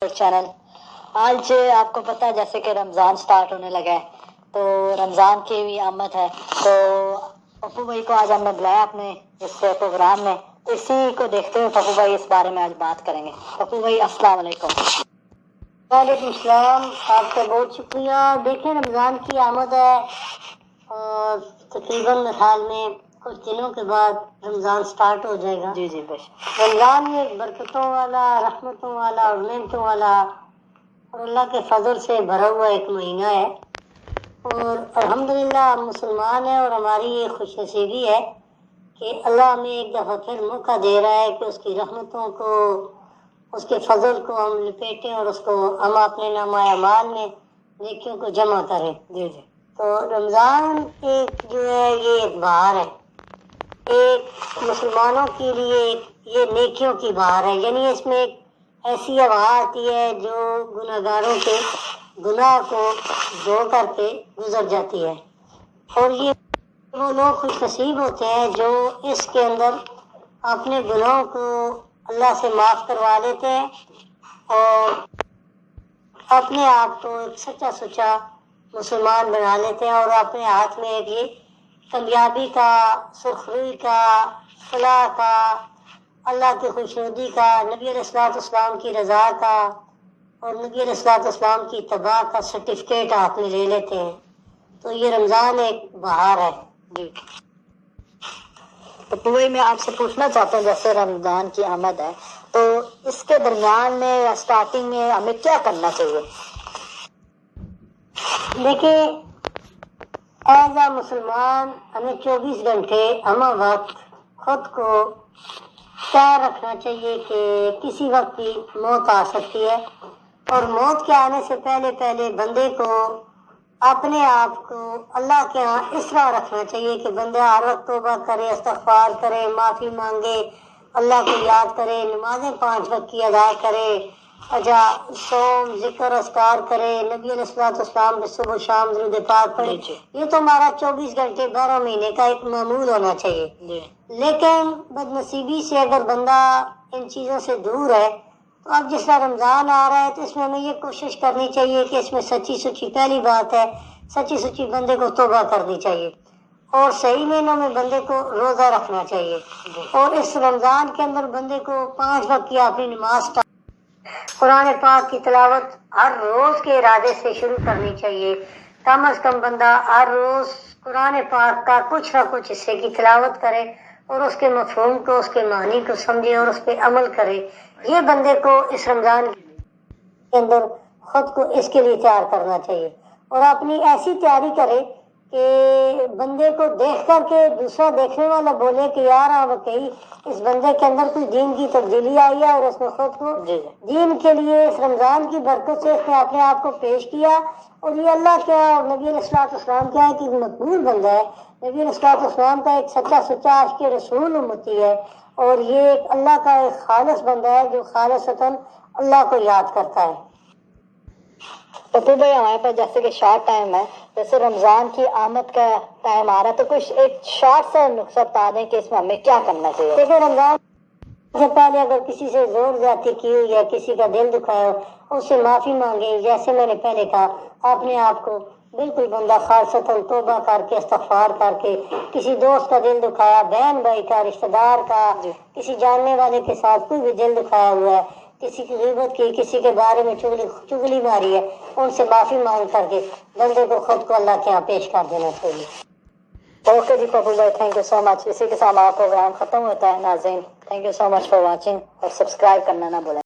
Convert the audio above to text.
Channel آج آپ کو پتا ہے جیسے کہ رمضان سٹارٹ ہونے لگا ہے تو رمضان کی بھی آمد ہے تو پپو بھائی کو آج ہم نے بلایا اپنے اس پروگرام میں تو اسی کو دیکھتے ہوئے پپو بھائی اس بارے میں آج بات کریں گے. پپو بھائی السلام علیکم. وعلیکم السلام. آپ کا بہت شکریہ. دیکھیں رمضان کی آمد ہے اور تقریباً حال میں کچھ دنوں کے بعد رمضان سٹارٹ ہو جائے گا. جی بے شک. رمضان میں برکتوں والا، رحمتوں والا اور نعمتوں والا اور اللہ کے فضل سے بھرا ہوا ایک مہینہ ہے اور الحمدللہ ہم مسلمان ہیں اور ہماری یہ خوش نصیبی ہے کہ اللہ ہمیں ایک دفعہ پھر موقع دے رہا ہے کہ اس کی رحمتوں کو، اس کے فضل کو ہم لپیٹیں اور اس کو ہم اپنے نامہ اعمال میں نیکیوں کو جمع کریں. جی تو رمضان ایک جو ہے یہ ایک بہار ہے، ایک مسلمانوں کے لیے یہ نیکیوں کی بہار ہے. یعنی اس میں ایک ایسی ہوا آتی ہے جو گناہگاروں کے گناہ کو دھو کر کے گزر جاتی ہے اور یہ وہ لوگ خوش نصیب ہوتے ہیں جو اس کے اندر اپنے گناہوں کو اللہ سے معاف کروا لیتے ہیں اور اپنے آپ کو ایک سچا سچا مسلمان بنا لیتے ہیں اور اپنے ہاتھ میں ایک یہ کامیابی کا، سرخروئی کا، فلاح کا، اللہ کی خوشنودی کا، نبی علیہ السلام کی رضا کا اور نبی علیہ السلام کی اتباع کا سرٹیفکیٹ ہاتھ میں لے لیتے ہیں. تو یہ رمضان ایک بہار ہے. جی. تو پوری میں آپ سے پوچھنا چاہتا ہوں جیسے رمضان کی آمد ہے تو اس کے درمیان میں یا سٹارٹنگ میں ہمیں کیا کرنا چاہیے؟ دیکھیں ایز اے مسلمان ہمیں 24 گھنٹے ہمہ وقت خود کو تیار رکھنا چاہیے کہ کسی وقت بھی موت آ سکتی ہے اور موت کے آنے سے پہلے بندے کو اپنے آپ کو اللہ کے ہاں اس طرح رکھنا چاہیے کہ بندہ ہر وقت توبہ کرے، استغفار کرے، معافی مانگے، اللہ کو یاد کرے، نمازیں 5 وقت کی ادا کرے، صوم، ذکر، اذکار کرے، نبی علیہ السلام پہ صبح و شام درود پاک پڑھے. یہ تو ہمارا 24 گھنٹے 12 مہینے کا ایک معمول ہونا چاہیے. لیکن بدنصیبی سے اگر بندہ ان چیزوں سے دور ہے تو اب جس طرح رمضان آ رہا ہے تو اس میں ہمیں یہ کوشش کرنی چاہیے کہ اس میں سچی پہلی بات ہے سچی بندے کو توبہ کرنی چاہیے اور صحیح مہینوں میں بندے کو روزہ رکھنا چاہیے اور اس رمضان کے اندر بندے کو 5 وقت کی اپنی نماز قرآن پاک کی تلاوت ہر روز کے ارادے سے شروع کرنی چاہیے. کم از کم بندہ ہر روز قرآن پاک کا کچھ نہ کچھ حصے کی تلاوت کرے اور اس کے مفہوم کو، اس کے معنی کو سمجھے اور اس پہ عمل کرے. یہ بندے کو اس رمضان کے اندر خود کو اس کے لیے تیار کرنا چاہیے اور اپنی ایسی تیاری کرے کہ بندے کو دیکھ کر کے دوسرا دیکھنے والا بولے کہ یار واقعی اس بندے کے اندر کوئی دین کی تبدیلی آئی ہے اور اس نے خود کو دین کے لیے اس رمضان کی برکت سے اس نے اپنے آپ کو پیش کیا اور یہ اللہ کیا اور نبی علیہ السلام کیا ہے کہ مقبول بندہ ہے. نبی علیہ السلام کا ایک سچا عاشق رسول امتی ہے اور یہ ایک اللہ کا ایک خالص بندہ ہے جو خالصتاً اللہ کو یاد کرتا ہے. پپو بھائی ہمارے پاس جیسے کہ شارٹ ٹائم ہے، جیسے رمضان کی آمد کا ٹائم آ رہا ہے تو کچھ ایک شارٹ سا نقطہ بتا دیں کہ اس میں ہمیں کیا کرنا چاہیے. دیکھیں رمضان سے پہلے اگر کسی سے زور زیادتی کی ہوئی ہے، کسی کا دل دکھایا ہو، اس سے معافی مانگے. جیسے میں نے پہلے کہا اپنے آپ کو بالکل بندہ خالصتاً توبہ کر کے استغفار کر کے، کسی دوست کا دل دکھایا، بہن بھائی کا، رشتہ دار کا، کسی جاننے والے کے ساتھ کوئی بھی دل دکھایا ہوا ہے، کسی کی غیبت کی، کسی کے بارے میں چغلی ماری ہے، ان سے معافی مانگ کر کے بندے کو خود کو اللہ کے یہاں پیش کر دینا چاہیے. اوکے جی پپو بھائی، تھینک یو سو مچ. اسی کے ساتھ ہمارا پروگرام ختم ہوتا ہے. ناظرین thank you so much for watching اور سبسکرائب کرنا نہ بھولیں.